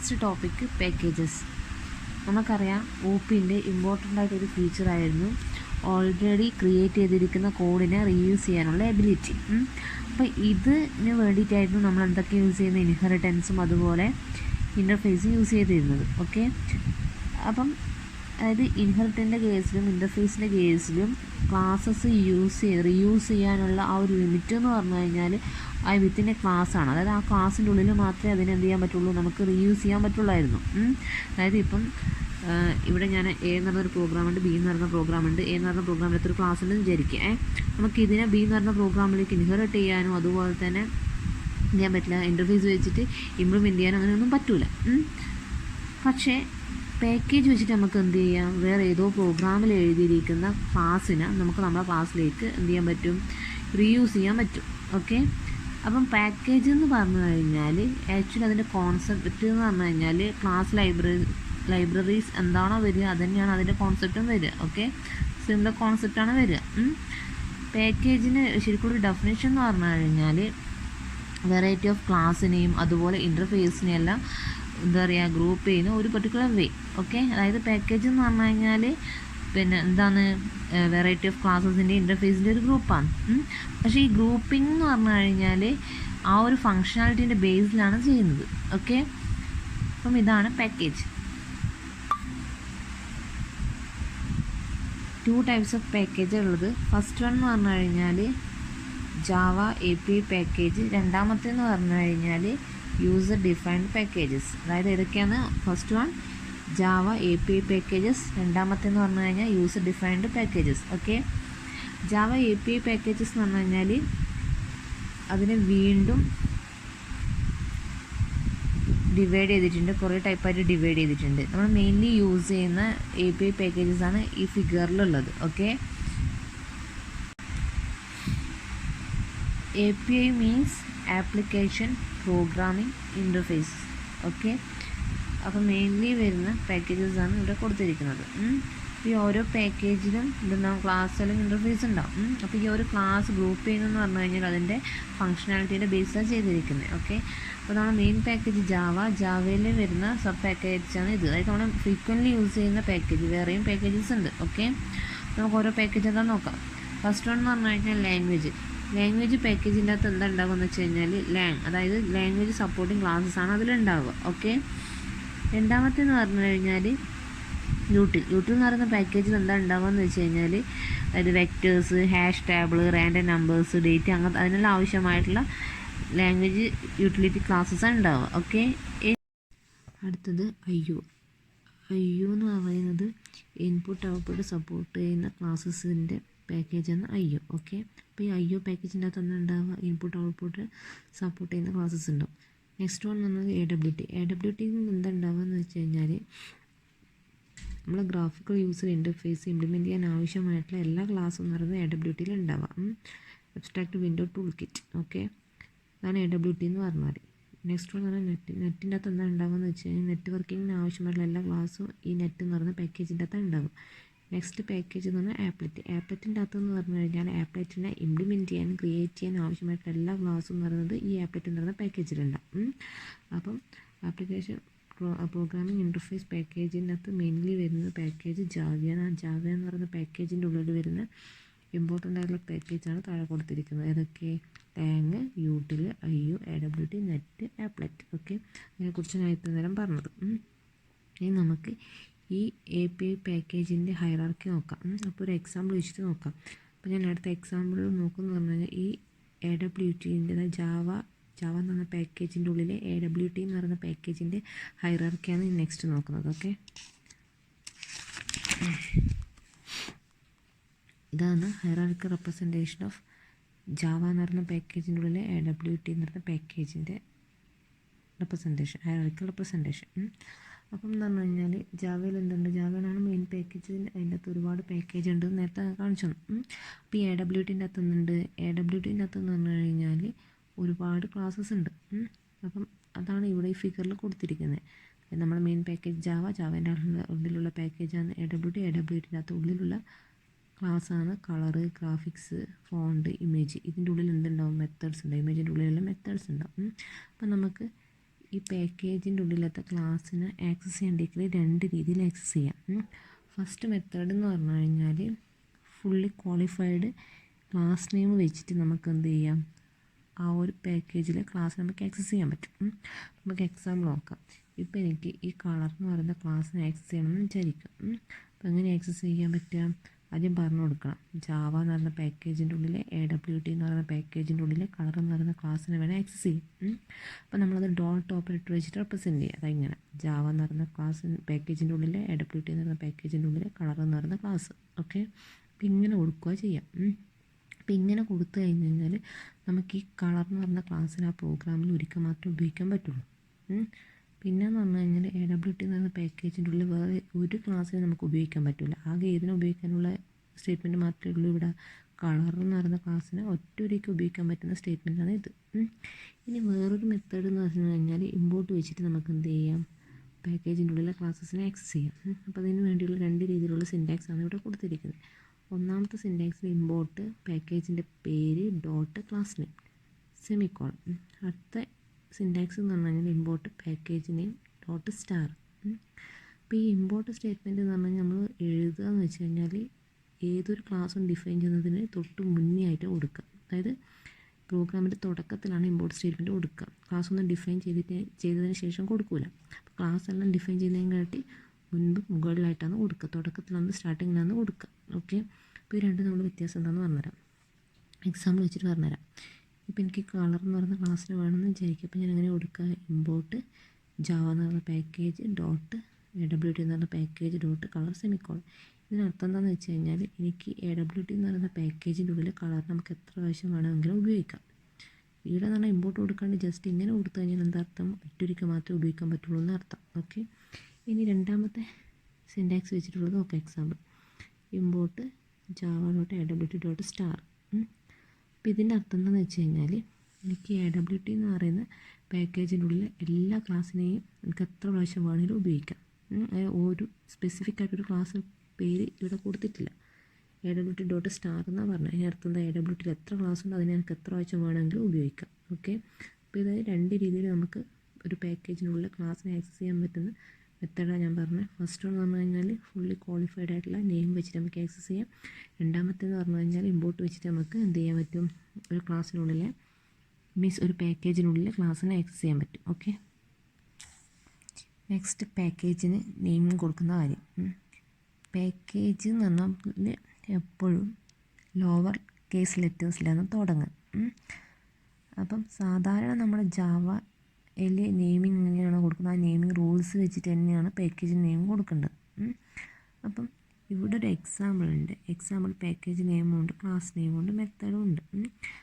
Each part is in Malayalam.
Next topic packages. നമുക്കറിയാം OOPൻ്റെ ഇമ്പോർട്ടൻ്റ് ആയിട്ടൊരു ഫീച്ചറായിരുന്നു ഓൾറെഡി ക്രിയേറ്റ് ചെയ്തിരിക്കുന്ന കോഡിനെ റീയൂസ് ചെയ്യാനുള്ള എബിലിറ്റി. അപ്പോൾ ഇതിന് വേണ്ടിയിട്ടായിരുന്നു നമ്മൾ എന്തൊക്കെ യൂസ് ചെയ്യുന്ന ഇൻഹെറിറ്റൻസും അതുപോലെ ഇൻ്റർഫേസും യൂസ് ചെയ്തിരുന്നത്. ഓക്കെ, അപ്പം അതായത് ഇൻഹെറിറ്റൻ്റെ കേസിലും ഇൻ്റർഫേസിൻ്റെ കേസിലും ക്ലാസ്സസ് റീയൂസ് ചെയ്യാനുള്ള ആ ഒരു ലിമിറ്റ് എന്ന് പറഞ്ഞു കഴിഞ്ഞാൽ ആ വിത്തിൻ്റെ ക്ലാസ്സാണ്. അതായത് ആ ക്ലാസ്സിൻ്റെ ഉള്ളിൽ മാത്രമേ അതിനെ എന്ത് ചെയ്യാൻ പറ്റുള്ളൂ, നമുക്ക് റീയൂസ് ചെയ്യാൻ പറ്റുള്ളായിരുന്നു. അതായത് ഇപ്പം ഇവിടെ ഞാൻ A എന്ന് പറഞ്ഞൊരു പ്രോഗ്രാമുണ്ട്, B എന്ന് പറഞ്ഞ പ്രോഗ്രാമുണ്ട്. A എന്ന് പറഞ്ഞ പ്രോഗ്രാമിൽ ഒരു ക്ലാസ് ഉണ്ടെന്ന് വിചാരിക്കുക. നമുക്ക് ഇതിനെ B എന്ന് പറഞ്ഞ പ്രോഗ്രാമിലേക്ക് ഇൻഹെറിറ്റ് ചെയ്യാനോ അതുപോലെ തന്നെ ചെയ്യാൻ പറ്റില്ല. ഇൻ്റർഫേസ് വെച്ചിട്ട് ഇംപ്ലിമെൻറ്റ് ചെയ്യാനോ അങ്ങനെയൊന്നും പറ്റില്ല. പക്ഷേ പാക്കേജ് വെച്ചിട്ട് നമുക്ക് എന്ത് ചെയ്യാം, വേറെ ഏതോ പ്രോഗ്രാമിൽ എഴുതിയിരിക്കുന്ന ക്ലാസ്സിനെ നമുക്ക് നമ്മുടെ ക്ലാസ്സിലേക്ക് എന്ത് ചെയ്യാൻ പറ്റും, റീയൂസ് ചെയ്യാൻ പറ്റും. ഓക്കെ, അപ്പം പാക്കേജ് എന്ന് പറഞ്ഞു കഴിഞ്ഞാൽ ആക്ച്വലി അതിൻ്റെ കോൺസെപ്റ്റ് എന്ന് പറഞ്ഞു കഴിഞ്ഞാൽ ക്ലാസ് ലൈബ്രറീസ് എന്താണോ വരിക അത് തന്നെയാണ് അതിൻ്റെ കോൺസെപ്റ്റും വരിക. ഓക്കെ, സിമിലർ കോൺസെപ്റ്റാണ് വരിക. പാക്കേജിന് ശരിക്കും ഒരു ഡെഫിനേഷൻ എന്ന് പറഞ്ഞു കഴിഞ്ഞാൽ വെറൈറ്റി ഓഫ് ക്ലാസ്സിനെയും അതുപോലെ ഇൻ്റർഫേസിനെയും എല്ലാം എന്താ പറയുക, ഗ്രൂപ്പ് ചെയ്യുന്ന ഒരു പെർട്ടിക്കുലർ വേ. ഓക്കെ, അതായത് പാക്കേജ് എന്ന് പറഞ്ഞു കഴിഞ്ഞാൽ പിന്നെ എന്താണ്, വെറൈറ്റി ഓഫ് ക്ലാസ്സസിൻ്റെ ഇൻ്റർഫേസിൻ്റെ ഒരു ഗ്രൂപ്പാണ്. പക്ഷേ ഈ ഗ്രൂപ്പിംഗ് എന്ന് പറഞ്ഞു കഴിഞ്ഞാൽ ആ ഒരു ഫങ്ഷണാലിറ്റീൻ്റെ ബേസിലാണ് ചെയ്യുന്നത്. ഓക്കെ, അപ്പം ഇതാണ് പാക്കേജ്. 2 ടൈപ്സ് ഓഫ് പാക്കേജ് ഉള്ളത്. ഫസ്റ്റ് വൺ എന്ന് പറഞ്ഞു കഴിഞ്ഞാൽ ജാവ API പാക്കേജ്, രണ്ടാമത്തേന്ന് പറഞ്ഞു കഴിഞ്ഞാൽ യൂസർ ഡിഫൈൻഡ് പാക്കേജസ്. അതായത് ഏതൊക്കെയാണ്, first one Java API packages, രണ്ടാമത്തേന്ന് പറഞ്ഞു കഴിഞ്ഞാൽ user defined packages. Okay, Java API packages എന്ന് പറഞ്ഞു കഴിഞ്ഞാൽ അതിനെ വീണ്ടും ഡിവൈഡ് ചെയ്തിട്ടുണ്ട്, കുറേ ടൈപ്പായിട്ട് ഡിവൈഡ് ചെയ്തിട്ടുണ്ട്. നമ്മൾ മെയിൻലി യൂസ് ചെയ്യുന്ന API പാക്കേജസ് ആണ് ഈ ഫിഗറിലുള്ളത്. Okay, API means application programming interface. Okay, അപ്പോൾ മെയിൻലി വരുന്ന പാക്കേജസ് ആണ് ഇവിടെ കൊടുത്തിരിക്കുന്നത്. ഈ ഓരോ പാക്കേജിലും ഇതുണ്ടാവും, ക്ലാസ് അല്ലെങ്കിൽ ഇൻ്റർഫേസ് ഉണ്ടാവും. അപ്പോൾ ഈ ഒരു ക്ലാസ് ഗ്രൂപ്പ് ചെയ്യുന്നതെന്ന് പറഞ്ഞു കഴിഞ്ഞാൽ അതിൻ്റെ ഫങ്ഷണാലിറ്റീൻ്റെ ബേസാണ് ചെയ്തിരിക്കുന്നത്. ഓക്കെ, അപ്പോൾ നമ്മൾ മെയിൻ പാക്കേജ് ജാവയിൽ വരുന്ന സബ് പാക്കേജാണ് ഇത്. അതായത് നമ്മൾ ഫ്രീക്വൻ്റ്ലി യൂസ് ചെയ്യുന്ന പാക്കേജ്. വേറെയും പാക്കേജസ് ഉണ്ട്. ഓക്കെ, നമുക്ക് ഓരോ പാക്കേജ് എന്താ നോക്കാം. ഫസ്റ്റ് വൺ എന്ന് പറഞ്ഞു കഴിഞ്ഞാൽ ലാംഗ്വേജ് പാക്കേജിൻ്റെ അകത്ത് എന്താ ഉണ്ടാകുമെന്ന് വെച്ച് കഴിഞ്ഞാൽ അതായത് ലാംഗ്വേജ് സപ്പോർട്ടിങ് ക്ലാസ്സസ് ആണ് അതിലുണ്ടാവുക. ഓക്കെ, രണ്ടാമത്തേന്ന് പറഞ്ഞു കഴിഞ്ഞാൽ യൂട്ടിൽ എന്ന് പറയുന്ന പാക്കേജിൽ എന്താ ഉണ്ടാകുകയെന്ന് വെച്ച് കഴിഞ്ഞാൽ അതായത് vectors, hash table, random numbers, date, അങ്ങനത്തെ അതിനെല്ലാം ആവശ്യമായിട്ടുള്ള ലാംഗ്വേജ് യൂട്ടിലിറ്റി ക്ലാസ്സസാണ് ഉണ്ടാവുക. ഓക്കെ, അടുത്തത് IO എന്ന് പറയുന്നത് ഇൻപുട്ട് ഔട്ട്പുട്ട് സപ്പോർട്ട് ചെയ്യുന്ന ക്ലാസ്സസിൻ്റെ പാക്കേജാണ് IO. ഓക്കെ, അപ്പോൾ ഈ IO പാക്കേജിൻ്റെ അകത്ത് തന്നെ ഉണ്ടാവുക ഇൻപുട്ട് ഔട്ട്പുട്ട് സപ്പോർട്ട് ചെയ്യുന്ന ക്ലാസ്സസ് ഉണ്ടാവും. നെക്സ്റ്റ് വൺ വന്നത് AWT എന്താ ഉണ്ടാവുക എന്ന് വെച്ച് കഴിഞ്ഞാൽ നമ്മൾ ഗ്രാഫിക്കൽ യൂസർ ഇൻ്റർഫേസ് ഇംപ്ലിമെൻറ്റ് ചെയ്യാൻ ആവശ്യമായിട്ടുള്ള എല്ലാ ക്ലാസ്സും എന്ന് പറയുന്നത് AWTയിൽ ഉണ്ടാവുക. Abstract window tool kit. Okay, അതാണ് AWT എന്ന് പറഞ്ഞാൽ. നെക്സ്റ്റ് വൺ പറഞ്ഞാൽ നെറ്റിൻ്റെ അകത്ത് എന്താ ഉണ്ടാവുക എന്ന് വെച്ച് കഴിഞ്ഞാൽ നെറ്റ്വർക്കിങ്ങിന് ആവശ്യമായിട്ടുള്ള എല്ലാ ക്ലാസ്സും ഈ നെറ്റ് എന്ന് പറയുന്ന പാക്കേജിൻ്റെ അകത്ത് ഉണ്ടാവും. നെക്സ്റ്റ് പാക്കേജ് എന്ന് പറഞ്ഞാൽ ആപ്ലെറ്റിൻ്റെ അകത്ത് എന്ന് പറഞ്ഞു കഴിഞ്ഞാൽ ആപ്ലെറ്റിനെ ഇംപ്ലിമെൻറ്റ് ചെയ്യാൻ ക്രിയേറ്റ് ചെയ്യാൻ ആവശ്യമായിട്ടുള്ള എല്ലാ ക്ലാസ്സും എന്ന് പറയുന്നത് ഈ ആപ്ലെറ്റ് എന്ന് പറയുന്ന പാക്കേജിലുണ്ടാവും. അപ്പം ആപ്ലിക്കേഷൻ പ്രോഗ്രാമിംഗ് ഇൻ്റർഫേസ് പാക്കേജിൻ്റെ അകത്ത് മെയിൻലി വരുന്ന പാക്കേജ് ജാവയാണ്. ആ ജാവ എന്ന് പറയുന്ന പാക്കേജിൻ്റെ ഉള്ളിൽ വരുന്ന ഇമ്പോർട്ടൻ്റ് ആയിട്ടുള്ള പാക്കേജാണ് താഴെ കൊടുത്തിരിക്കുന്നത്. ഏതൊക്കെ, lang, util, IO, AWT, net, applet. Okay, അതിനെക്കുറിച്ച് ഞാൻ ഇത്ര നേരം പറഞ്ഞത്. ഇനി നമുക്ക് ഈ API പാക്കേജിൻ്റെ ഹൈറാർക്കി നോക്കാം. അപ്പോൾ ഒരു എക്സാമ്പിൾ വെച്ചിട്ട് നോക്കാം. അപ്പോൾ ഞാൻ അടുത്ത എക്സാമ്പിൾ നോക്കുമെന്ന് പറഞ്ഞു കഴിഞ്ഞാൽ ഈ AWTൻ്റെ ജാവ എന്ന് പറഞ്ഞ പാക്കേജിൻ്റെ ഉള്ളിൽ AWT എന്ന് പറയുന്ന പാക്കേജിൻ്റെ ഹൈറാർക്കിയാണ് നെക്സ്റ്റ് നോക്കുന്നത്. ഓക്കെ, ഇതാണ് ഹൈറാർക്കി റെപ്രസെൻറ്റേഷൻ ഓഫ് ജാവ എന്ന് പറയുന്ന പാക്കേജിൻ്റെ ഉള്ളിൽ AWT എന്ന് പറയുന്ന പാക്കേജിൻ്റെ റെപ്രസെൻറ്റേഷൻ, ഹൈറാർക്കി റെപ്രസെൻറ്റേഷൻ. അപ്പം എന്ന് പറഞ്ഞു കഴിഞ്ഞാൽ ജാവയിൽ എന്തുണ്ട്, ജാവയിലാണ് മെയിൻ പാക്കേജ്. അതിൻ്റെ അകത്ത് ഒരുപാട് പാക്കേജ് ഉണ്ട്, നേരത്തെ കാണിച്ചു. അപ്പോൾ ഈ AWTൻ്റെ അകത്ത് എന്തുണ്ട്, AWTൻ്റെ അകത്ത് എന്ന് പറഞ്ഞു കഴിഞ്ഞാൽ ഒരുപാട് ക്ലാസ്സസ് ഉണ്ട്. അപ്പം അതാണ് ഇവിടെ ഈ ഫിഗറിൽ കൊടുത്തിരിക്കുന്നത്. നമ്മുടെ മെയിൻ പാക്കേജ് ജാവേൻ്റെ ഉള്ളിലുള്ള പാക്കേജാണ് AWTൻ്റെ അകത്ത് ഉള്ളിലുള്ള ക്ലാസ്സാണ് കളറ്, ഗ്രാഫിക്സ്, ഫോണ്ട്, ഇമേജ്. ഇതിൻ്റെ ഉള്ളിൽ എന്തുണ്ടാവും, മെത്തേഡ്സ് ഉണ്ട്. ഇമേജിൻ്റെ ഉള്ളിലുള്ള മെത്തേഡ്സ് ഉണ്ടാവും. അപ്പം നമുക്ക് ഈ പാക്കേജിൻ്റെ ഉള്ളിലത്തെ ക്ലാസ്സിന് ആക്സസ് ചെയ്യണമെങ്കിൽ 2 രീതിയിൽ ആക്സസ് ചെയ്യാം. ഫസ്റ്റ് മെത്തേഡ് എന്ന് പറഞ്ഞു കഴിഞ്ഞാൽ ഫുള്ളി ക്വാളിഫൈഡ് ക്ലാസ് നെയിം വെച്ചിട്ട് നമുക്ക് എന്ത് ചെയ്യാം, ആ ഒരു പാക്കേജിലെ ക്ലാസ് നമുക്ക് ആക്സസ് ചെയ്യാൻ പറ്റും. നമുക്ക് എക്സാമ്പിൾ നോക്കാം. ഇപ്പോൾ എനിക്ക് ഈ കളർ എന്ന് പറയുന്ന ക്ലാസ്സിനെ ആക്സസ് ചെയ്യണമെന്ന് വിചാരിക്കാം. അപ്പോൾ എങ്ങനെ ആക്സസ് ചെയ്യാൻ പറ്റുക, ആദ്യം പറഞ്ഞു കൊടുക്കണം. ജാവ എന്ന് പറയുന്ന പാക്കേജിൻ്റെ ഉള്ളിൽ AWT എന്ന് പറയുന്ന പാക്കേജിൻ്റെ ഉള്ളിൽ കളർ എന്ന് പറയുന്ന ക്ലാസ്സിനെ വേണേൽ ആക്സസ് ചെയ്യും. അപ്പോൾ നമ്മളത് ഡോട്ട് ഓപ്പറേറ്റർ വെച്ചിട്ട് റെപ്രസെൻറ്റ് ചെയ്യുക. അതെങ്ങനെ, ജാവ എന്ന് പറയുന്ന ക്ലാസ് പാക്കേജിൻ്റെ ഉള്ളിൽ AWT എന്ന് പറയുന്ന പാക്കേജിൻ്റെ ഉള്ളിൽ കളർ എന്ന് പറയുന്ന ക്ലാസ്. ഓക്കെ, അപ്പോൾ ഇങ്ങനെ കൊടുക്കുക ചെയ്യാം. അപ്പോൾ ഇങ്ങനെ കൊടുത്തു കഴിഞ്ഞ് കഴിഞ്ഞാൽ നമുക്ക് ഈ കളർ എന്ന് പറയുന്ന ക്ലാസ്സിൽ ആ പ്രോഗ്രാമിൽ ഒരിക്കൽ മാത്രമേ ഉപയോഗിക്കാൻ പറ്റുള്ളൂ. പിന്നെയെന്ന് പറഞ്ഞു കഴിഞ്ഞാൽ AWT എന്ന് പറയുന്ന പാക്കേജിൻ്റെ ഉള്ളിൽ വേറെ ഒരു ക്ലാസ്സിന് നമുക്ക് ഉപയോഗിക്കാൻ പറ്റില്ല. ആകെ ഇതിനെ ഉപയോഗിക്കാനുള്ള സ്റ്റേറ്റ്മെൻറ്റ് മാത്രമേ ഉള്ളൂ ഇവിടെ. കളർ എന്ന് പറയുന്ന ക്ലാസ്സിന് ഒറ്റയൊരിക്കൽ ഉപയോഗിക്കാൻ പറ്റുന്ന സ്റ്റേറ്റ്മെൻറ്റാണ് ഇത്. ഇനി വേറൊരു മെത്തേഡ് എന്ന് പറഞ്ഞു കഴിഞ്ഞാൽ ഇമ്പോർട്ട് വെച്ചിട്ട് നമുക്ക് എന്ത് ചെയ്യാം, പാക്കേജിൻ്റെ ഉള്ളിലെ ക്ലാസ്സസിനെ ആക്സസ് ചെയ്യാം. അപ്പോൾ അതിന് വേണ്ടിയുള്ള 2 രീതിയിലുള്ള സിൻറ്റാക്സ് ആണ് ഇവിടെ കൊടുത്തിരിക്കുന്നത്. ഒന്നാമത്തെ സിൻറ്റാക്സിൽ ഇമ്പോർട്ട് പാക്കേജിൻ്റെ പേര് ഡോട്ട് ക്ലാസ് നെയിം സെമിക്കോളൻ. അടുത്ത സിൻറ്റാക്സ് എന്ന് പറഞ്ഞു കഴിഞ്ഞാൽ import package name dot star. അപ്പോൾ ഈ ഇമ്പോർട്ട് സ്റ്റേറ്റ്മെൻറ്റ് എന്ന് പറഞ്ഞു കഴിഞ്ഞാൽ നമ്മൾ എഴുതുക എന്ന് വെച്ച് കഴിഞ്ഞാൽ ഏതൊരു ക്ലാസ്സും ഡിഫൈൻ ചെയ്യുന്നതിന് തൊട്ട് മുന്നേ ആയിട്ട് കൊടുക്കുക. അതായത് പ്രോഗ്രാമിൻ്റെ തുടക്കത്തിലാണ് ഇമ്പോർട്ട് സ്റ്റേറ്റ്മെൻറ്റ് കൊടുക്കുക. ക്ലാസ് ഒന്നും ഡിഫൈൻ ചെയ്തതിന് ശേഷം കൊടുക്കില്ല. അപ്പോൾ ക്ലാസ് എല്ലാം ഡിഫൈൻ ചെയ്യുന്നതിനെക്കാട്ടി മുൻപ് മുകളിലായിട്ടാണ് കൊടുക്കുക, തുടക്കത്തിലാണ് സ്റ്റാർട്ടിങ്ങിലാണ് കൊടുക്കുക. ഓക്കെ, അപ്പോൾ ഈ രണ്ടും നമ്മൾ വ്യത്യാസം എന്താണെന്ന് പറഞ്ഞുതരാം. എക്സാമ്പിൾ വെച്ചിട്ട് പറഞ്ഞുതരാം. ഇപ്പോൾ എനിക്ക് കളർ എന്ന് പറയുന്ന ക്ലാസ്സിന് വേണമെന്ന് വിചാരിക്കും. അപ്പോൾ ഞാൻ എങ്ങനെ കൊടുക്കുക, ഇമ്പോർട്ട് ജാവ എന്ന് പറയുന്ന പാക്കേജ് ഡോട്ട് AWT എന്ന് പറയുന്ന പാക്കേജ് ഡോട്ട് കളർ സെമിക്കോളൻ. ഇതിനർത്ഥം എന്താണെന്ന് വെച്ച് കഴിഞ്ഞാൽ എനിക്ക് AWT എന്ന് പറയുന്ന പാക്കേജിൻ്റെ ഉള്ളിൽ കളർ നമുക്ക് എത്ര പ്രാവശ്യം വേണമെങ്കിലും ഉപയോഗിക്കാം. ഇവിടെ എന്ന് പറഞ്ഞാൽ ഇമ്പോർട്ട് കൊടുക്കാണ്ട് ജസ്റ്റ് ഇങ്ങനെ കൊടുത്തു കഴിഞ്ഞാൽ എന്താർത്ഥം, ഒറ്റൊരിക്കൽ മാത്രമേ ഉപയോഗിക്കാൻ പറ്റുള്ളൂ എന്നർത്ഥം. ഓക്കെ, ഇനി രണ്ടാമത്തെ സിൻറ്റാക്സ് വെച്ചിട്ടുള്ളത് നോക്കാം. Example import Java dot AWT dot star. അപ്പോൾ ഇതിൻ്റെ അർത്ഥം എന്താണെന്ന് വെച്ച് കഴിഞ്ഞാൽ എനിക്ക് AWT എന്ന് പറയുന്ന പാക്കേജിൻ്റെ ഉള്ളിൽ എല്ലാ ക്ലാസ്സിനെയും എനിക്ക് എത്ര പ്രാവശ്യം വേണമെങ്കിലും ഉപയോഗിക്കാം. ഒരു സ്പെസിഫിക് ആയിട്ടൊരു ക്ലാസ് പേര് ഇവിടെ കൊടുത്തിട്ടില്ല. AWT ഡോട്ട് സ്റ്റാർ എന്നാണ് പറഞ്ഞത്. അതിന് അർത്ഥം എന്താ, AWT എത്ര ക്ലാസ് ഉണ്ട് അതിനെ എനിക്ക് എത്ര പ്രാവശ്യം വേണമെങ്കിലും ഉപയോഗിക്കാം. ഓക്കെ, അപ്പോൾ ഇത് 2 രീതിയിൽ നമുക്ക് ഒരു പാക്കേജിനുള്ള ക്ലാസ്സിനെ ആക്സസ് ചെയ്യാൻ പറ്റുന്ന മെത്തേഡാണ് ഞാൻ പറഞ്ഞത്. ഫസ്റ്റ് എന്ന് പറഞ്ഞു കഴിഞ്ഞാൽ ഫുള്ളി ക്വാളിഫൈഡ് ആയിട്ടുള്ള നെയിം വെച്ചിട്ട് നമുക്ക് ആക്സസ് ചെയ്യാം. രണ്ടാമത്തേന്ന് പറഞ്ഞു കഴിഞ്ഞാൽ ഇമ്പോർട്ട് വെച്ചിട്ട് നമുക്ക് എന്ത് ചെയ്യാൻ പറ്റും, ഒരു ക്ലാസ്സിനുള്ളിലെ ഒരു പാക്കേജിനുള്ളിൽ ക്ലാസ്സിനെ ആക്സസ് ചെയ്യാൻ പറ്റും. ഓക്കെ, നെക്സ്റ്റ് പാക്കേജിന് നെയിം കൊടുക്കുന്ന കാര്യം. പാക്കേജ് എന്ന് പറഞ്ഞാൽ എപ്പോഴും ലോവർ കേസ് ലെറ്റേഴ്സിലാണ് തുടങ്ങുക. അപ്പം സാധാരണ നമ്മൾ ജാവയിൽ നെയിമിങ് എങ്ങനെയാണോ കൊടുക്കുന്നത് ആ നെയിമിങ് റൂൾസ് വെച്ചിട്ട് തന്നെയാണ് പാക്കേജ് നെയിം കൊടുക്കേണ്ടത്. അപ്പം ഇവിടെ ഒരു എക്സാമ്പിൾ ഉണ്ട്. എക്സാമ്പിൾ പാക്കേജ് നെയിമും ഉണ്ട്, ക്ലാസ് നെയിമും ഉണ്ട്, മെത്തേഡും ഉണ്ട്.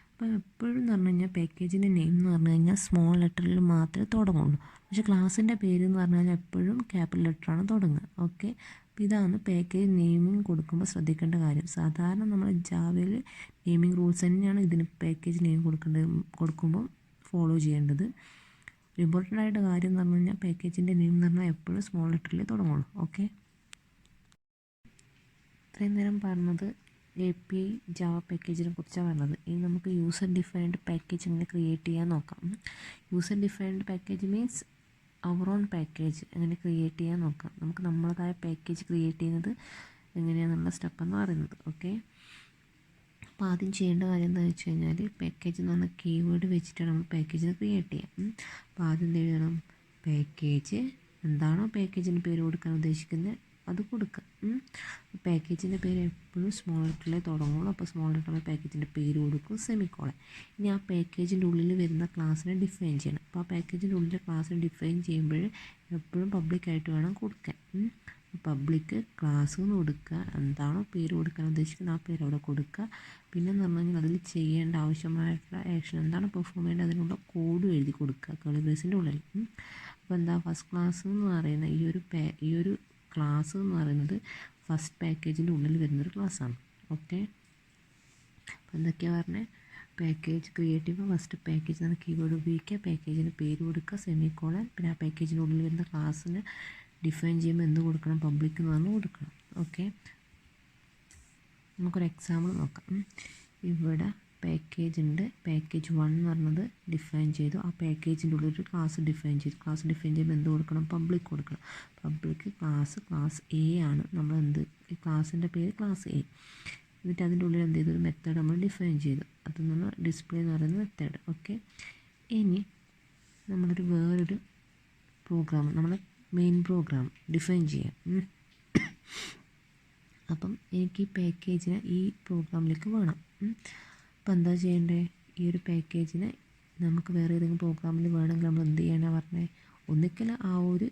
അപ്പോൾ എപ്പോഴും എന്ന് പറഞ്ഞു കഴിഞ്ഞാൽ പാക്കേജിൻ്റെ നെയിം എന്ന് പറഞ്ഞു കഴിഞ്ഞാൽ സ്മോൾ ലെറ്ററിൽ മാത്രമേ തുടങ്ങുള്ളൂ. പക്ഷേ ക്ലാസ്സിൻ്റെ പേര് എന്ന് പറഞ്ഞു കഴിഞ്ഞാൽ എപ്പോഴും ക്യാപിറ്റൽ ലെറ്ററാണ് തുടങ്ങുക. ഓക്കെ, അപ്പോൾ ഇതാണ് പാക്കേജ് നെയിമിങ് കൊടുക്കുമ്പോൾ ശ്രദ്ധിക്കേണ്ട കാര്യം. സാധാരണ നമ്മൾ ജാവയിൽ നെയിമിങ് റൂൾസ് തന്നെയാണ് ഇതിന് പാക്കേജ് നെയിം കൊടുക്കുമ്പോൾ ഫോളോ ചെയ്യേണ്ടത്. ഇമ്പോർട്ടൻ്റ് ആയിട്ട് കാര്യം എന്ന് പറഞ്ഞു കഴിഞ്ഞാൽ പാക്കേജിൻ്റെ നെയിം എന്ന് പറഞ്ഞാൽ എപ്പോഴും സ്മോൾ ലെറ്ററിൽ തുടങ്ങുള്ളൂ. ഓക്കെ, ഇത്രയും നേരം പറഞ്ഞത് API ജാവ പാക്കേജിനെ കുറിച്ചാണ് പറഞ്ഞത്. ഇനി നമുക്ക് യൂസർ ഡിഫൈൻഡ് പാക്കേജ് എങ്ങനെ ക്രിയേറ്റ് ചെയ്യാൻ നോക്കാം. User defined package means our own package എങ്ങനെ ക്രിയേറ്റ് ചെയ്യാൻ നോക്കാം. നമുക്ക് നമ്മളതായ പാക്കേജ് ക്രിയേറ്റ് ചെയ്യുന്നത് എങ്ങനെയാണെന്നുള്ള സ്റ്റെപ്പെന്ന് പറയുന്നത്. ഓക്കെ, അപ്പോൾ ആദ്യം ചെയ്യേണ്ട കാര്യം എന്താണെന്ന് വെച്ച് കഴിഞ്ഞാൽ പാക്കേജ് എന്ന് പറഞ്ഞ കീവേഡ് വെച്ചിട്ടാണ് നമ്മൾ പാക്കേജിനെ ക്രിയേറ്റ് ചെയ്യാം. അപ്പോൾ ആദ്യം എന്ത് എഴുതണം, പാക്കേജ് എന്താണോ പാക്കേജിന് പേര് കൊടുക്കാൻ ഉദ്ദേശിക്കുന്നത് അത് കൊടുക്കുക. പാക്കേജിൻ്റെ പേര് എപ്പോഴും സ്മോൾ ലെറ്ററിലേ തുടങ്ങുള്ളൂ. അപ്പോൾ സ്മോൾ ലെറ്ററിൽ പാക്കേജിൻ്റെ പേര് കൊടുക്കും, സെമിക്കോളൻ. ഇനി ആ പാക്കേജിൻ്റെ ഉള്ളിൽ വരുന്ന ക്ലാസ്സിനെ ഡിഫൈൻ ചെയ്യണം. അപ്പോൾ ആ പാക്കേജിൻ്റെ ഉള്ളിലെ ക്ലാസ്സിനെ ഡിഫൈൻ ചെയ്യുമ്പോൾ എപ്പോഴും പബ്ലിക്കായിട്ട് വേണം കൊടുക്കാൻ. പബ്ലിക് ക്ലാസ് എന്ന് കൊടുക്കുക, എന്താണോ പേര് കൊടുക്കാൻ ഉദ്ദേശിക്കുന്നത് ആ പേര് അവിടെ കൊടുക്കുക. പിന്നെന്ന് പറഞ്ഞു കഴിഞ്ഞാൽ അതിൽ ചെയ്യേണ്ട ആവശ്യമായിട്ടുള്ള ആക്ഷൻ എന്താണ് പെർഫോം ചെയ്യേണ്ടത് അതിനുള്ള കോഡും എഴുതി കൊടുക്കുക കർലി ബ്രേസിൻ്റെ ഉള്ളിൽ. അപ്പോൾ എന്താ, ഫസ്റ്റ് ക്ലാസ് എന്ന് പറയുന്ന ഈ ഒരു ക്ലാസ് എന്ന് പറയുന്നത് ഫസ്റ്റ് പാക്കേജിൻ്റെ ഉള്ളിൽ വരുന്നൊരു ക്ലാസ്സാണ്. ഓക്കെ, അപ്പോൾ എന്തൊക്കെയാണ് പറഞ്ഞത്, പാക്കേജ് ക്രിയേറ്റ് ചെയ്യുമ്പോൾ ഫസ്റ്റ് പാക്കേജ് എന്ന കീവേഡ് ഉപയോഗിക്കുക, പാക്കേജിന് പേര് കൊടുക്കുക, സെമിക്കോളൻ, പിന്നെ ആ പാക്കേജിൻ്റെ ഉള്ളിൽ വരുന്ന ക്ലാസ്സിന് ഡിഫൈൻ ചെയ്യുമ്പോൾ എന്ത് കൊടുക്കണം, പബ്ലിക് എന്ന് പറഞ്ഞ് കൊടുക്കണം. ഓക്കെ, നമുക്കൊരു എക്സാമ്പിൾ നോക്കാം. ഇവിടെ പാക്കേജ് ഉണ്ട്. പാക്കേജ് 1 എന്ന് പറഞ്ഞത് ഡിഫൈൻ ചെയ്തു. ആ പാക്കേജിൻ്റെ ഉള്ളിൽ ഒരു ക്ലാസ് ഡിഫൈൻ ചെയ്തു. ക്ലാസ് ഡിഫൈൻ ചെയ്യുമ്പോൾ എന്ത് കൊടുക്കണം? പബ്ലിക് കൊടുക്കണം. പബ്ലിക് ക്ലാസ് എ ആണ്. നമ്മൾ ഈ ക്ലാസ്സിൻ്റെ പേര് ക്ലാസ് എ. എന്നിട്ട് അതിൻ്റെ ഉള്ളിൽ എന്ത് ചെയ്തു? ഒരു മെത്തേഡ് നമ്മൾ ഡിഫൈൻ ചെയ്തു. അതെന്ന് പറഞ്ഞാൽ ഡിസ്പ്ലേ എന്ന് പറയുന്ന മെത്തേഡ്. ഓക്കെ, ഇനി നമ്മളൊരു വേറൊരു പ്രോഗ്രാം, നമ്മളെ മെയിൻ പ്രോഗ്രാം ഡിഫൈൻ ചെയ്യാം. അപ്പം എനിക്ക് ഈ പാക്കേജിനെ ഈ പ്രോഗ്രാമിലേക്ക് വേണം. അപ്പോൾ എന്താ ചെയ്യേണ്ടത്? ഈ ഒരു പാക്കേജിനെ നമുക്ക് വേറെ ഏതെങ്കിലും പ്രോഗ്രാമിൽ വേണമെങ്കിൽ നമ്മൾ എന്ത് ചെയ്യാനാണ് പറഞ്ഞത്? ഒന്നിക്കൽ ആ ഒരു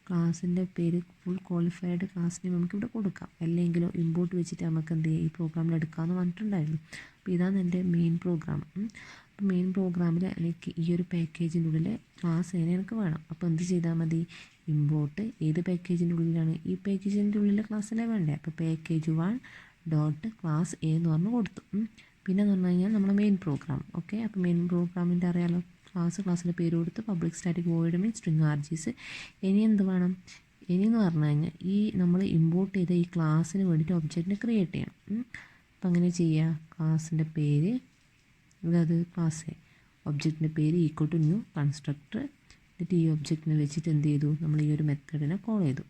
ക്ലാസ്സിൻ്റെ പേര് ഫുൾ ക്വാളിഫൈഡ് ക്ലാസ് നെയിം നമുക്കിവിടെ കൊടുക്കാം, അല്ലെങ്കിലോ ഇമ്പോർട്ട് വെച്ചിട്ട് നമുക്ക് എന്ത് ചെയ്യാം? ഈ പ്രോഗ്രാമിൽ എടുക്കാമെന്ന് പറഞ്ഞിട്ടുണ്ടായിരുന്നു. അപ്പോൾ ഇതാണ് എൻ്റെ മെയിൻ പ്രോഗ്രാം. അപ്പോൾ മെയിൻ പ്രോഗ്രാമിൽ എനിക്ക് ഈ ഒരു പാക്കേജിൻ്റെ ഉള്ളിൽ ക്ലാസ് എ എനിക്ക് വേണം. അപ്പോൾ എന്ത് ചെയ്താൽ മതി? ഇമ്പോർട്ട് ഏത് പാക്കേജിൻ്റെ ഉള്ളിലാണ്? ഈ പാക്കേജിൻ്റെ ഉള്ളിലെ ക്ലാസ്സിലേ വേണ്ടേ? അപ്പോൾ പാക്കേജ് 1 ഡോട്ട് ക്ലാസ് എ എന്ന് പറഞ്ഞ് കൊടുത്തു. പിന്നെ എന്ന് പറഞ്ഞു കഴിഞ്ഞാൽ നമ്മുടെ മെയിൻ പ്രോഗ്രാം. ഓക്കെ, അപ്പോൾ മെയിൻ പ്രോഗ്രാമിൻ്റെ അറിയാലോ, ക്ലാസ്സിൻ്റെ പേര് കൊടുത്ത് public static void means string args. ഇനി എന്ത് വേണം? ഇനി എന്ന് പറഞ്ഞു കഴിഞ്ഞാൽ ഈ നമ്മൾ ഇമ്പോർട്ട് ചെയ്ത ഈ ക്ലാസ്സിന് വേണ്ടിയിട്ട് ഒബ്ജക്റ്റിനെ ക്രിയേറ്റ് ചെയ്യണം. അപ്പോൾ അങ്ങനെ ചെയ്യുക. ക്ലാസ്സിൻ്റെ പേര്, അതായത് ക്ലാസ് എ, ഒബ്ജക്റ്റിൻ്റെ പേര് ഈക്വൽ ടു ന്യൂ കൺസ്ട്രക്ടർ. എന്നിട്ട് ഈ ഒബ്ജക്റ്റിനെ വെച്ചിട്ട് എന്ത് ചെയ്തു? നമ്മൾ ഈ ഒരു മെത്തേഡിനെ കോൾ ചെയ്തു.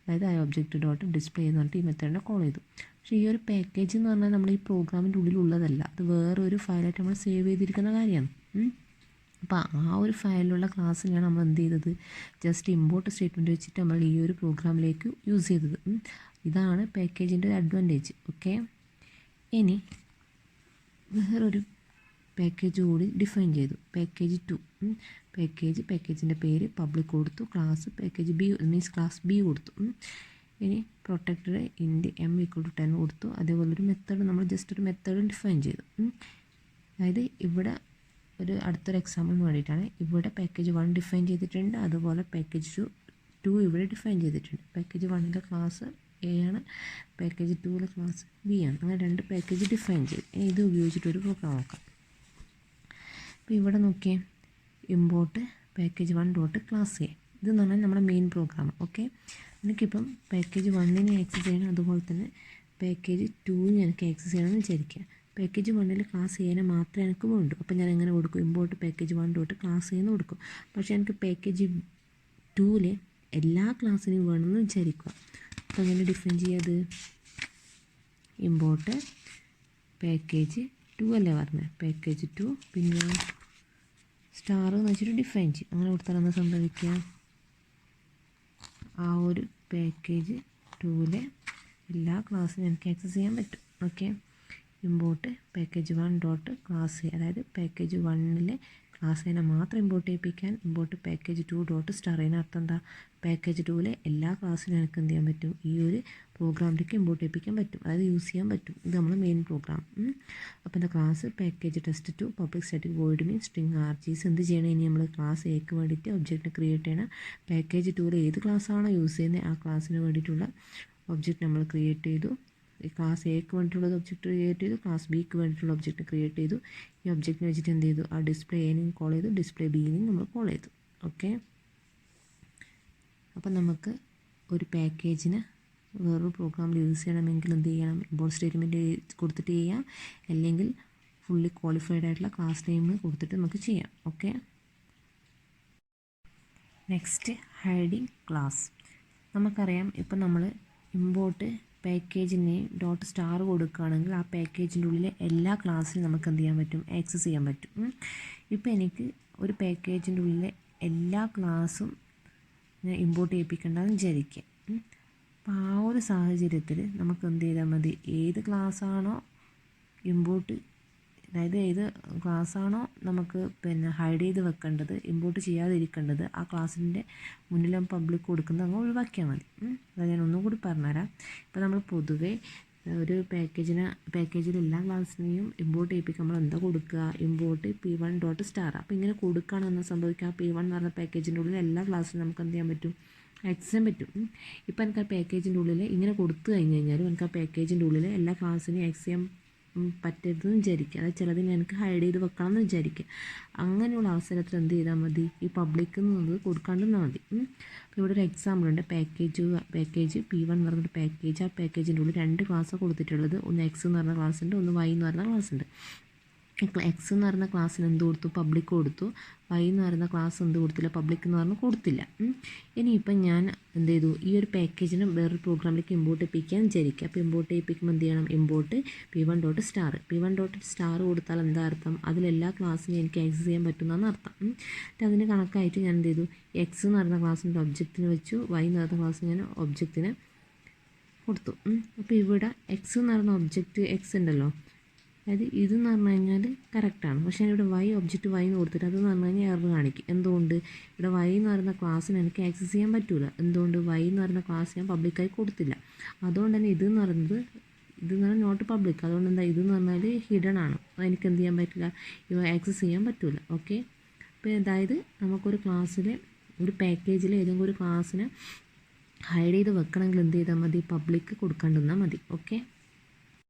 അതായത് ആ ഒബ്ജക്റ്റ് ഡോട്ട് ഡിസ്പ്ലേ എന്ന് പറഞ്ഞിട്ട് ഈ മെത്തേഡിനെ കോൾ ചെയ്തു. പക്ഷേ ഈ ഒരു പാക്കേജ് എന്ന് പറഞ്ഞാൽ നമ്മൾ ഈ പ്രോഗ്രാമിൻ്റെ ഉള്ളിലുള്ളതല്ല, അത് വേറൊരു ഫയലായിട്ട് നമ്മൾ സേവ് ചെയ്തിരിക്കുന്ന കാര്യമാണ്. അപ്പോൾ ആ ഒരു ഫയലിലുള്ള ക്ലാസ്സിനെയാണ് നമ്മൾ എന്ത് ചെയ്തത്? ജസ്റ്റ് ഇമ്പോർട്ട് സ്റ്റേറ്റ്മെൻറ്റ് വെച്ചിട്ട് നമ്മൾ ഈ ഒരു പ്രോഗ്രാമിലേക്ക് യൂസ് ചെയ്തത്. ഇതാണ് പാക്കേജിൻ്റെ ഒരു അഡ്വാൻറ്റേജ്. ഓക്കെ, ഇനി വേറൊരു പാക്കേജ് കൂടി ഡിഫൈൻ ചെയ്തു. പാക്കേജ് 2. പാക്കേജിൻ്റെ പേര് പബ്ലിക് കൊടുത്തു. Class package B means class B കൊടുത്തു. ഇനി പ്രൊട്ടക്റ്റഡ് ഇൻറ്റ് m = 10 കൊടുത്തു. അതേപോലെ ഒരു മെത്തേഡ്, നമ്മൾ ജസ്റ്റ് ഒരു മെത്തേഡ് ഡിഫൈൻ ചെയ്തു. അതായത് ഇവിടെ ഒരു അടുത്തൊരു എക്സാമ്പിളിന് വേണ്ടിയിട്ടാണ്. ഇവിടെ പാക്കേജ് 1 ഡിഫൈൻ ചെയ്തിട്ടുണ്ട്, അതുപോലെ പാക്കേജ് 2 ഇവിടെ ഡിഫൈൻ ചെയ്തിട്ടുണ്ട്. പാക്കേജ് 1ലെ ക്ലാസ് എ ആണ്, പാക്കേജ് 2ലെ ക്ലാസ് ബി ആണ്. അങ്ങനെ 2 പാക്കേജ് ഡിഫൈൻ ചെയ്തു. ഇത് ഉപയോഗിച്ചിട്ടൊരു പ്രോഗ്രാം നോക്കാം. അപ്പോൾ ഇവിടെ നോക്കിയേ, import package 1 dot class A. ഇതെന്ന് പറഞ്ഞാൽ നമ്മുടെ മെയിൻ പ്രോഗ്രാം. ഓക്കെ, എനിക്കിപ്പം പാക്കേജ് 1നെ ആക്സസ് ചെയ്യണം, അതുപോലെ തന്നെ പാക്കേജ് 2നെ എനിക്ക് ആക്സസ് ചെയ്യണമെന്ന് വിചാരിക്കുക. പാക്കേജ് 1ൽ ക്ലാസ് എനെ മാത്രമേ എനിക്ക് വേണ്ടൂ. അപ്പോൾ ഞാൻ എങ്ങനെ കൊടുക്കും? ഇമ്പോർട്ട് പാക്കേജ് 1 ഡോട്ട് ക്ലാസ് എന്ന് കൊടുക്കും. പക്ഷേ എനിക്ക് പാക്കേജ് 2ലെ എല്ലാ ക്ലാസ്സിനും വേണമെന്ന് വിചാരിക്കുക. അപ്പോൾ അങ്ങനെ ഡിഫൈൻ ചെയ്യാത്? ഇമ്പോർട്ട് പാക്കേജ് 2 അല്ലേ പറഞ്ഞത്? പാക്കേജ് 2 പിന്നെ സ്റ്റാർ എന്ന് വെച്ചിട്ട് ഡിഫൈൻ ചെയ്യും. അങ്ങനെ കൊടുത്താൽ എന്താ സംഭവിക്കുക? ആ ഒരു പാക്കേജ് 2ലെ എല്ലാ ക്ലാസ്സിനും എനിക്ക് ആക്സസ് ചെയ്യാൻ പറ്റും. Okay, import package 1 dot class A, അതായത് പാക്കേജ് 1ലെ ക്ലാസ് എനെ മാത്രം ഇമ്പോർട്ട് ചെയ്യിപ്പിക്കാൻ ഇമ്പോർട്ട് പാക്കേജ് 2 ഡോട്ട് സ്റ്റാർ. അതിനർത്ഥം എന്താ? പാക്കേജ് 2ലെ എല്ലാ ക്ലാസ്സിനും എനിക്ക് എന്ത് ചെയ്യാൻ പറ്റും? ഈ ഒരു പ്രോഗ്രാമിലേക്ക് ഇമ്പോർട്ട് ചെയ്യിപ്പിക്കാൻ പറ്റും, അതായത് യൂസ് ചെയ്യാൻ പറ്റും. ഇത് നമ്മൾ മെയിൻ പ്രോഗ്രാം. അപ്പോൾ എന്താ class package test 2 public static void means string args. എന്ത് ചെയ്യണം? ഇനി നമ്മൾ ക്ലാസ് എക്ക് വേണ്ടിയിട്ട് ഒബ്ജക്റ്റിനെ ക്രിയേറ്റ് ചെയ്യണം. പാക്കേജ് 2ലെ ഏത് ക്ലാസ്സാണോ യൂസ് ചെയ്യുന്നത് ആ ക്ലാസ്സിന് വേണ്ടിയിട്ടുള്ള ഒബ്ജക്റ്റ് നമ്മൾ ക്രിയേറ്റ് ചെയ്തു. ക്ലാസ് എക്ക് വേണ്ടിയിട്ടുള്ളത് ഒബ്ജക്റ്റ് ക്രിയേറ്റ് ചെയ്തു, ക്ലാസ് ബിക്ക് വേണ്ടിയിട്ടുള്ള ഒബ്ജക്റ്റ് ക്രിയേറ്റ് ചെയ്തു. ഈ ഒബ്ജക്റ്റിനെ വെച്ചിട്ട് എന്ത് ചെയ്തു? ആ ഡിസ്പ്ലേ എനെയും കോൾ ചെയ്തു, ഡിസ്പ്ലേ ബിനെയും നമ്മൾ കോൾ ചെയ്തു. ഓക്കെ, അപ്പം നമുക്ക് ഒരു പാക്കേജിന് വേറൊരു പ്രോഗ്രാമിൽ യൂസ് ചെയ്യണമെങ്കിൽ എന്ത് ചെയ്യണം? ഇമ്പോർട്ട് സ്റ്റേറ്റ്മെൻറ്റ് കൊടുത്തിട്ട് ചെയ്യാം, അല്ലെങ്കിൽ ഫുള്ളി ക്വാളിഫൈഡ് ആയിട്ടുള്ള ക്ലാസ് നെയിം കൊടുത്തിട്ട് നമുക്ക് ചെയ്യാം. Okay, next hiding class. നമുക്കറിയാം, ഇപ്പം നമ്മൾ import package name dot star കൊടുക്കുകയാണെങ്കിൽ ആ പാക്കേജിൻ്റെ ഉള്ളിലെ എല്ലാ ക്ലാസ്സിനും നമുക്ക് എന്ത് ചെയ്യാൻ പറ്റും? ആക്സസ് ചെയ്യാൻ പറ്റും. ഇപ്പോൾ എനിക്ക് ഒരു പാക്കേജിൻ്റെ ഉള്ളിലെ എല്ലാ ക്ലാസ്സും ഞാൻ ഇമ്പോർട്ട് ചെയ്യിപ്പിക്കേണ്ടതെന്ന് വിചാരിക്കുക. അപ്പോൾ ആ ഒരു സാഹചര്യത്തിൽ നമുക്ക് എന്ത് ചെയ്താൽ മതി? ഏത് ക്ലാസ്സാണോ ഇമ്പോർട്ട്, അതായത് ഏത് ക്ലാസ്സാണോ നമുക്ക് ഹൈഡ് ചെയ്ത് വെക്കേണ്ടത്, ഇമ്പോർട്ട് ചെയ്യാതിരിക്കേണ്ടത്, ആ ക്ലാസ്സിൻ്റെ മുന്നിലും പബ്ലിക് കൊടുക്കുന്നത് അങ്ങ് ഒഴിവാക്കിയാൽ മതി. അത് ഞാൻ ഒന്നും കൂടി പറഞ്ഞുതരാം. ഇപ്പോൾ നമ്മൾ പൊതുവേ ഒരു പാക്കേജിൽ എല്ലാ ക്ലാസ്സിനെയും ഇമ്പോർട്ട് ചെയ്യിപ്പിക്കുക നമ്മൾ എന്താ കൊടുക്കുക? Import P1 dot star. അപ്പോൾ ഇങ്ങനെ കൊടുക്കുകയാണെന്ന് സംഭവിക്കുക, P1 എന്ന് പറഞ്ഞ പാക്കേജിൻ്റെ ഉള്ളിൽ എല്ലാ ക്ലാസ്സിനും നമുക്ക് എന്ത് ചെയ്യാൻ പറ്റും? ആക്സസ് ചെയ്യാൻ പറ്റും. ഇപ്പോൾ എനിക്ക് ആ പാക്കേജിൻ്റെ ഉള്ളിൽ ഇങ്ങനെ കൊടുത്തു കഴിഞ്ഞ് കഴിഞ്ഞാലും എനിക്ക് ആ പാക്കേജിൻ്റെ ഉള്ളിൽ എല്ലാ ക്ലാസ്സിനെയും ആക്സസ് ചെയ്യാൻ പറ്റരുതെന്ന് വിചാരിക്കുക. അതായത് ചിലതിന് എനിക്ക് ഹൈഡ് ചെയ്ത് വെക്കണം എന്ന് വിചാരിക്കുക. അങ്ങനെയുള്ള അവസരത്തിൽ എന്ത് ചെയ്താൽ മതി? ഈ പബ്ലിക് എന്നത് കൊടുക്കാണ്ടിരുന്നാൽ മതി. അപ്പോൾ ഇവിടെ ഒരു എക്സാമ്പിൾ ഉണ്ട്. പാക്കേജ് P1 എന്ന് പറഞ്ഞൊരു പാക്കേജ്. ആ പാക്കേജിൻ്റെ ഉള്ളിൽ 2 ക്ലാസ്സാണ് കൊടുത്തിട്ടുള്ളത്. ഒന്ന് X എന്ന് പറഞ്ഞ ക്ലാസ് ഉണ്ട്, ഒന്ന് Y എന്ന് പറഞ്ഞ ക്ലാസ് ഉണ്ട്. എക്സ് എന്ന് പറയുന്ന ക്ലാസ്സിന് എന്ത് കൊടുത്തു, പബ്ലിക് കൊടുത്തു. വൈ എന്ന് പറയുന്ന ക്ലാസ് എന്ത് കൊടുത്തില്ല, പബ്ലിക് എന്ന് പറഞ്ഞ് കൊടുത്തില്ല. ഇനിയിപ്പം ഞാൻ എന്ത് ചെയ്തു, ഈ ഒരു പാക്കേജിന് വേറൊരു പ്രോഗ്രാമിലേക്ക് ഇമ്പോർട്ട് ചെയ്യിപ്പിക്കാൻ വിചാരിക്കുക. അപ്പോൾ ഇമ്പോർട്ട് ചെയ്യിപ്പിക്കുമ്പോൾ എന്ത് ചെയ്യണം, ഇമ്പോർട്ട് p1.star p1.star കൊടുത്താൽ എന്താ അർത്ഥം, അതിലെല്ലാ ക്ലാസ്സിനും എനിക്ക് ആക്സസ് ചെയ്യാൻ പറ്റുന്നതാണ് അർത്ഥം. എന്നിട്ട് അതിന് കണക്കായിട്ട് ഞാൻ എന്ത് ചെയ്തു, എക്സ് എന്ന് പറയുന്ന ക്ലാസ്സിൻ്റെ ഒബ്ജക്റ്റിന് വെച്ചു, വൈ എന്ന് പറയുന്ന ക്ലാസ് ഞാൻ ഒബ്ജക്റ്റിന് കൊടുത്തു. അപ്പോൾ ഇവിടെ എക്സ് എന്ന് പറയുന്ന ഒബ്ജക്റ്റ് എക്സ് ഉണ്ടല്ലോ, അതായത് ഇതെന്ന് പറഞ്ഞു കഴിഞ്ഞാൽ കറക്റ്റാണ്. പക്ഷേ ഇവിടെ വൈ ഒബ്ജക്റ്റ് വൈ എന്ന് കൊടുത്തിട്ട് അതെന്ന് പറഞ്ഞു കഴിഞ്ഞാൽ എറർ കാണിക്കും. എന്തുകൊണ്ട്, ഇവിടെ വൈ എന്ന് പറയുന്ന ക്ലാസ്സിന് എനിക്ക് ആക്സസ് ചെയ്യാൻ പറ്റില്ല. എന്തുകൊണ്ട്, വൈ എന്ന് പറയുന്ന ക്ലാസ് ഞാൻ പബ്ലിക്കായി കൊടുത്തില്ല. അതുകൊണ്ട് തന്നെ ഇതെന്ന് പറയുന്നത് നോട്ട് പബ്ലിക്. അതുകൊണ്ട് എന്താ, ഇതെന്ന് പറഞ്ഞാൽ ഹിഡൻ ആണ്, എനിക്ക് എന്ത് ചെയ്യാൻ പറ്റില്ല, ഇവ ആക്സസ് ചെയ്യാൻ പറ്റില്ല. ഓക്കെ. അപ്പോൾ അതായത് നമുക്കൊരു ക്ലാസ്സിൽ, ഒരു പാക്കേജിൽ ഏതെങ്കിലും ഒരു ക്ലാസ്സിനെ ഹൈഡ് ചെയ്ത് വെക്കണമെങ്കിൽ എന്ത് ചെയ്താൽ മതി, പബ്ലിക് കൊടുക്കാണ്ടിരുന്നാൽ മതി. ഓക്കെ.